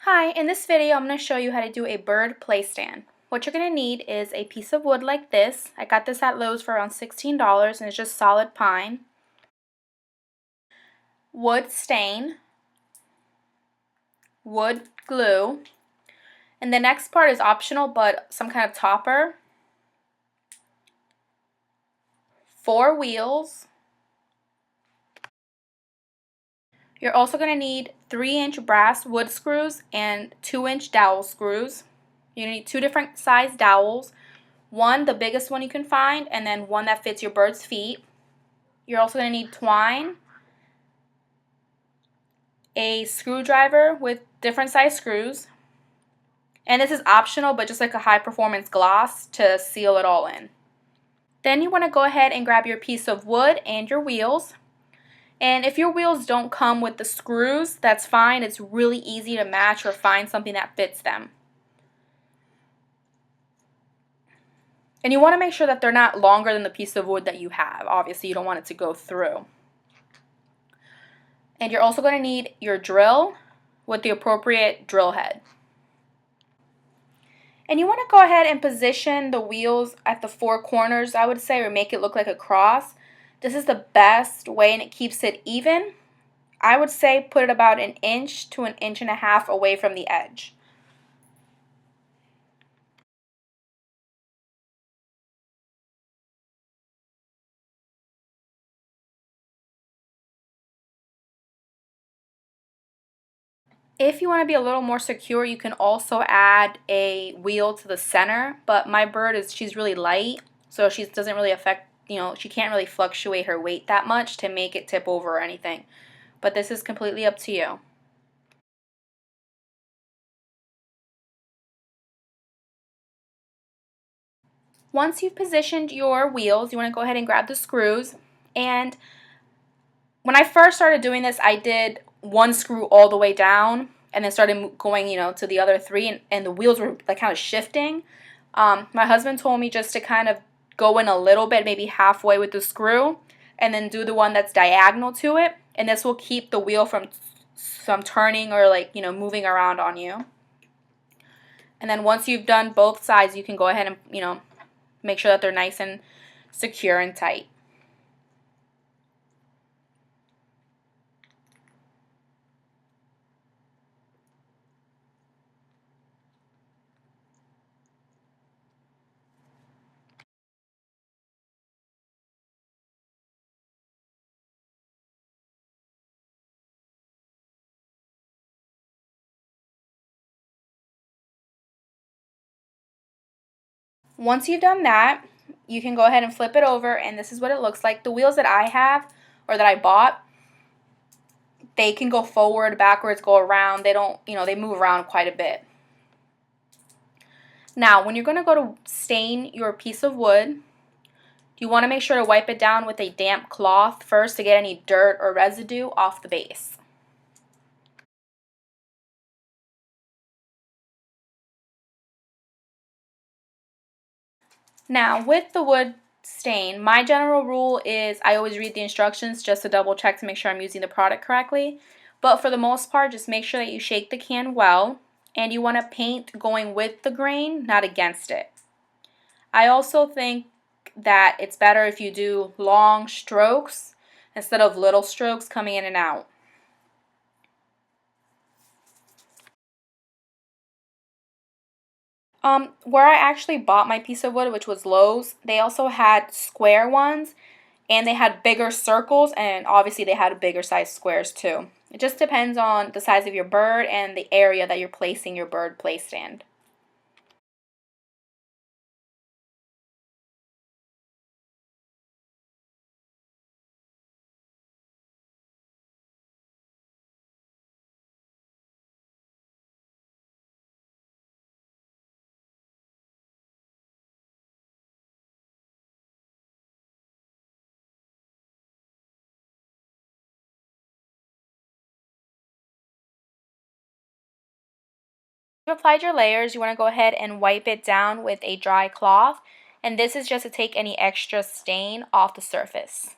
Hi, in this video I'm going to show you how to do a bird play stand. What you're going to need is a piece of wood like this. I got this at Lowe's for around $16 and it's just solid pine. Wood stain. Wood glue. And the next part is optional but some kind of topper. 4 wheels. You're also going to need 3-inch brass wood screws and 2-inch dowel screws. You're going to need 2 different size dowels. One, the biggest one you can find, and then one that fits your bird's feet. You're also going to need twine, a screwdriver with different size screws, and this is optional but just like a high performance gloss to seal it all in. Then you want to go ahead and grab your piece of wood and your wheels. And if your wheels don't come with the screws, that's fine. It's really easy to match or find something that fits them. And you want to make sure that they're not longer than the piece of wood that you have. Obviously, you don't want it to go through. And you're also going to need your drill with the appropriate drill head. And you want to go ahead and position the wheels at the 4 corners, I would say, or make it look like a cross. This is the best way and it keeps it even. I would say put it about 1 inch to 1.5 inches away from the edge. If you want to be a little more secure, you can also add a wheel to the center, but my bird she's really light, so she doesn't really affect, she can't really fluctuate her weight that much to make it tip over or anything. But this is completely up to you. Once you've positioned your wheels, you want to go ahead and grab the screws. And when I first started doing this, I did 1 screw all the way down and then started going, to the other 3, and the wheels were like kind of shifting. My husband told me just to kind of go in a little bit, maybe halfway with the screw, and then do the one that's diagonal to it, and this will keep the wheel from turning or moving around on you. And then once you've done both sides, you can go ahead and make sure that they're nice and secure and tight. Once you've done that, you can go ahead and flip it over, and this is what it looks like. The wheels that I have, or that I bought, they can go forward, backwards, go around. They don't, they move around quite a bit. Now, when you're going to go to stain your piece of wood, you want to make sure to wipe it down with a damp cloth first to get any dirt or residue off the base. Now, with the wood stain, my general rule is I always read the instructions just to double check to make sure I'm using the product correctly. But for the most part, just make sure that you shake the can well, and you want to paint going with the grain, not against it. I also think that it's better if you do long strokes instead of little strokes coming in and out. Where I actually bought my piece of wood, which was Lowe's, they also had square ones, and they had bigger circles, and obviously they had bigger size squares too. It just depends on the size of your bird and the area that you're placing your bird play stand. You've applied your layers, you want to go ahead and wipe it down with a dry cloth, and this is just to take any extra stain off the surface.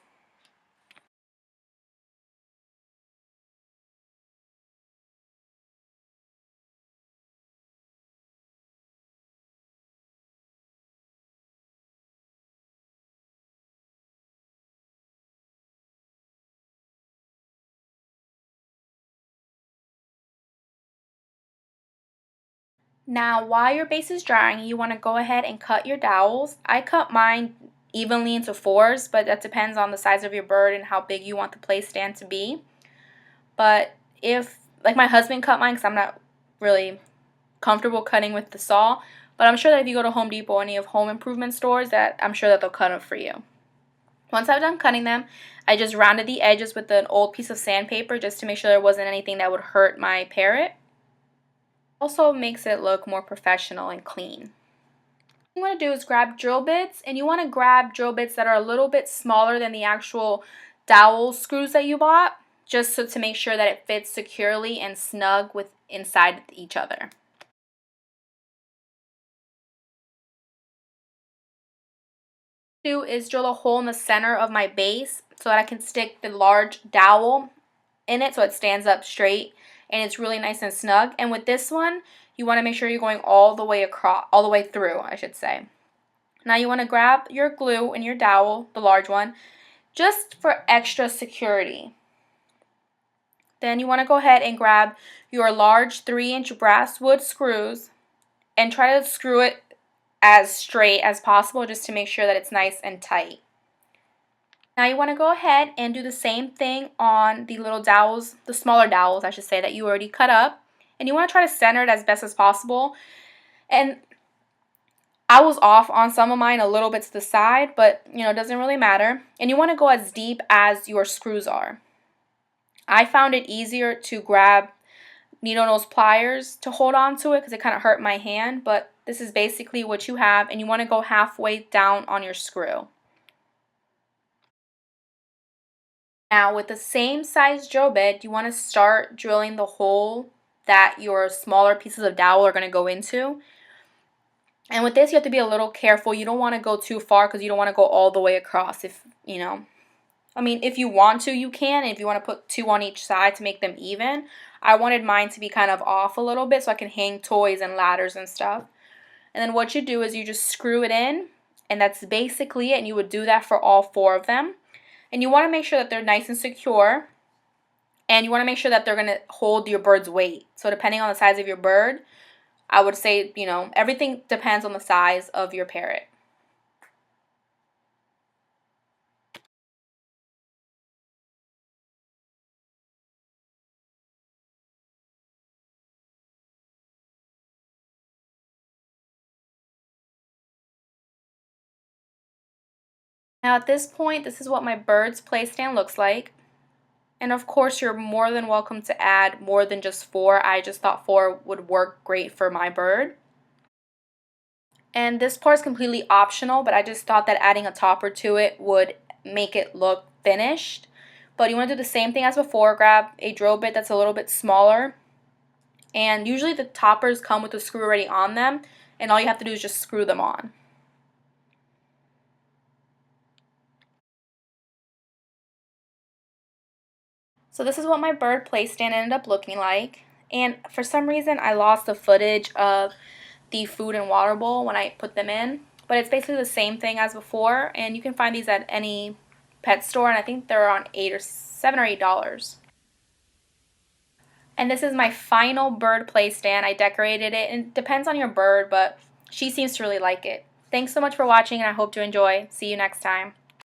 Now, while your base is drying, you want to go ahead and cut your dowels. I cut mine evenly into fours, but that depends on the size of your bird and how big you want the play stand to be. But if, like my husband cut mine because I'm not really comfortable cutting with the saw, but I'm sure that if you go to Home Depot or any of home improvement stores, that I'm sure that they'll cut them for you. Once I've done cutting them, I just rounded the edges with an old piece of sandpaper just to make sure there wasn't anything that would hurt my parrot. Also makes it look more professional and clean. What you want to do is grab drill bits, and you want to grab drill bits that are a little bit smaller than the actual dowel screws that you bought, just so to make sure that it fits securely and snug with inside each other. Do is drill a hole in the center of my base so that I can stick the large dowel in it so it stands up straight and it's really nice and snug. And with this one, you want to make sure you're going all the way across, all the way through, I should say. Now you want to grab your glue and your dowel, the large one, just for extra security. Then you want to go ahead and grab your large 3-inch brass wood screws and try to screw it as straight as possible just to make sure that it's nice and tight. Now you want to go ahead and do the same thing on the little dowels, the smaller dowels I should say, that you already cut up. And you want to try to center it as best as possible. And I was off on some of mine a little bit to the side, but it doesn't really matter. And you want to go as deep as your screws are. I found it easier to grab needle nose pliers to hold on to it because it kind of hurt my hand, but this is basically what you have, and you want to go halfway down on your screw. Now with the same size drill bit, you want to start drilling the hole that your smaller pieces of dowel are going to go into. And with this, you have to be a little careful. You don't want to go too far because you don't want to go all the way across. If you want to, you can. If you want to put 2 on each side to make them even. I wanted mine to be kind of off a little bit so I can hang toys and ladders and stuff. And then what you do is you just screw it in, and that's basically it. And you would do that for all 4 of them. And you want to make sure that they're nice and secure. And you want to make sure that they're going to hold your bird's weight. So depending on the size of your bird, I would say, everything depends on the size of your parrot. Now at this point, this is what my bird's play stand looks like. And of course, you're more than welcome to add more than just 4. I just thought 4 would work great for my bird. And this part is completely optional, but I just thought that adding a topper to it would make it look finished. But you want to do the same thing as before. Grab a drill bit that's a little bit smaller. And usually the toppers come with a screw already on them, and all you have to do is just screw them on. So this is what my bird play stand ended up looking like. And for some reason, I lost the footage of the food and water bowl when I put them in. But it's basically the same thing as before, and you can find these at any pet store, and I think they're on $7 or $8. And this is my final bird play stand. I decorated it, and it depends on your bird, but she seems to really like it. Thanks so much for watching, and I hope to enjoy. See you next time.